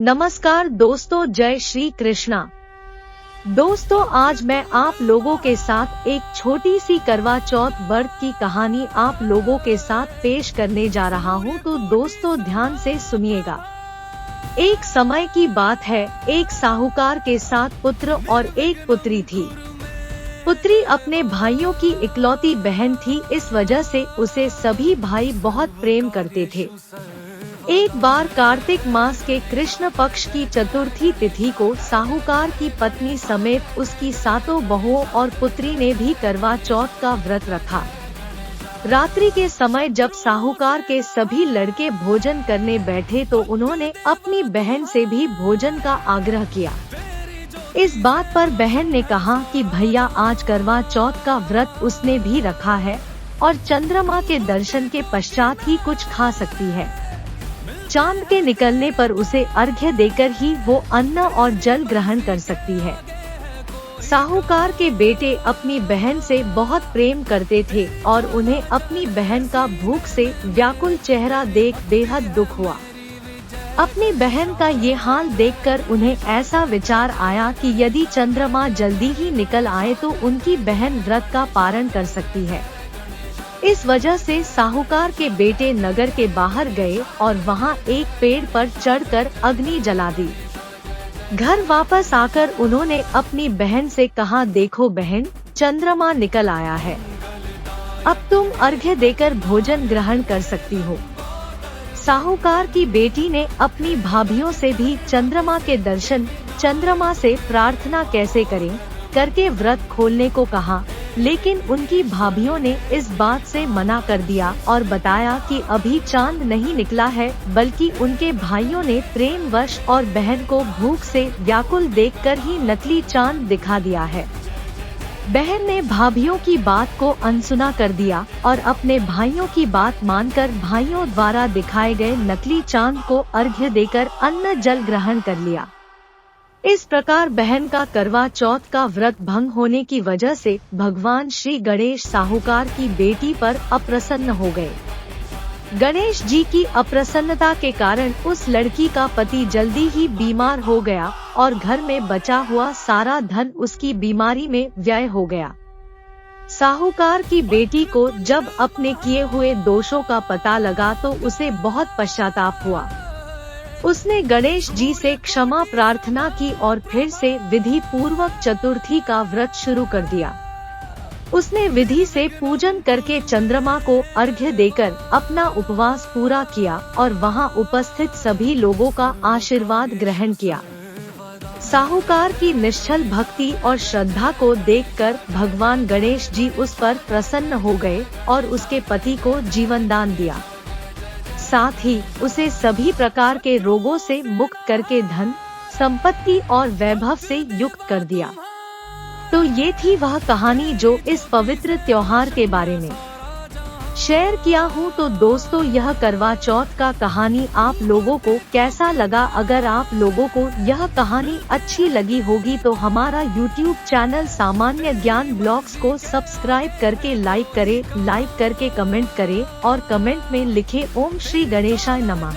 नमस्कार दोस्तों, जय श्री कृष्णा। दोस्तों, आज मैं आप लोगों के साथ एक छोटी सी करवा चौथ व्रत की कहानी आप लोगों के साथ पेश करने जा रहा हूं, तो दोस्तों ध्यान से सुनिएगा। एक समय की बात है, एक साहूकार के साथ पुत्र और एक पुत्री थी। पुत्री अपने भाइयों की इकलौती बहन थी, इस वजह से उसे सभी भाई बहुत प्रेम करते थे। एक बार कार्तिक मास के कृष्ण पक्ष की चतुर्थी तिथि को साहूकार की पत्नी समेत उसकी सातों बहुओं और पुत्री ने भी करवा चौथ का व्रत रखा। रात्रि के समय जब साहूकार के सभी लड़के भोजन करने बैठे तो उन्होंने अपनी बहन से भी भोजन का आग्रह किया। इस बात पर बहन ने कहा कि भैया, आज करवा चौथ का व्रत उसने भी रखा है और चंद्रमा के दर्शन के पश्चात ही कुछ खा सकती है। चांद के निकलने पर उसे अर्घ्य देकर ही वो अन्न और जल ग्रहण कर सकती है। साहूकार के बेटे अपनी बहन से बहुत प्रेम करते थे और उन्हें अपनी बहन का भूख से व्याकुल चेहरा देख बेहद दुख हुआ। अपनी बहन का ये हाल देखकर उन्हें ऐसा विचार आया कि यदि चंद्रमा जल्दी ही निकल आए तो उनकी बहन व्रत का पारण कर सकती है। इस वजह से साहूकार के बेटे नगर के बाहर गए और वहां एक पेड़ पर चढ़कर अग्नि जला दी। घर वापस आकर उन्होंने अपनी बहन से कहा, देखो बहन, चंद्रमा निकल आया है, अब तुम अर्घ्य देकर भोजन ग्रहण कर सकती हो। साहूकार की बेटी ने अपनी भाभियों से भी चंद्रमा के दर्शन, चंद्रमा से प्रार्थना कैसे करें करके व्रत खोलने को कहा, लेकिन उनकी भाभियों ने इस बात से मना कर दिया और बताया कि अभी चांद नहीं निकला है, बल्कि उनके भाइयों ने प्रेमवश और बहन को भूख से व्याकुल देखकर ही नकली चांद दिखा दिया है। बहन ने भाभियों की बात को अनसुना कर दिया और अपने भाइयों की बात मानकर भाइयों द्वारा दिखाए गए नकली चांद को अर्घ्य देकर अन्न जल ग्रहण कर लिया। इस प्रकार बहन का करवा चौथ का व्रत भंग होने की वजह से भगवान श्री गणेश साहूकार की बेटी पर अप्रसन्न हो गए। गणेश जी की अप्रसन्नता के कारण उस लड़की का पति जल्दी ही बीमार हो गया और घर में बचा हुआ सारा धन उसकी बीमारी में व्यय हो गया। साहूकार की बेटी को जब अपने किए हुए दोषों का पता लगा तो उसे बहुत पश्चाताप हुआ। उसने गणेश जी से क्षमा प्रार्थना की और फिर से विधि पूर्वक चतुर्थी का व्रत शुरू कर दिया। उसने विधि से पूजन करके चंद्रमा को अर्घ्य देकर अपना उपवास पूरा किया और वहां उपस्थित सभी लोगों का आशीर्वाद ग्रहण किया। साहूकार की निश्चल भक्ति और श्रद्धा को देखकर भगवान गणेश जी उस पर प्रसन्न हो गए और उसके पति को जीवन दान दिया। साथ ही उसे सभी प्रकार के रोगों से मुक्त करके धन, संपत्ति और वैभव से युक्त कर दिया। तो ये थी वह कहानी जो इस पवित्र त्योहार के बारे में शेयर किया हूँ। तो दोस्तों, यह करवा चौथ का कहानी आप लोगों को कैसा लगा? अगर आप लोगों को यह कहानी अच्छी लगी होगी तो हमारा YouTube चैनल सामान्य ज्ञान ब्लॉग्स को सब्सक्राइब करके लाइक करके कमेंट करें और कमेंट में लिखे ओम श्री गणेशाय नमः।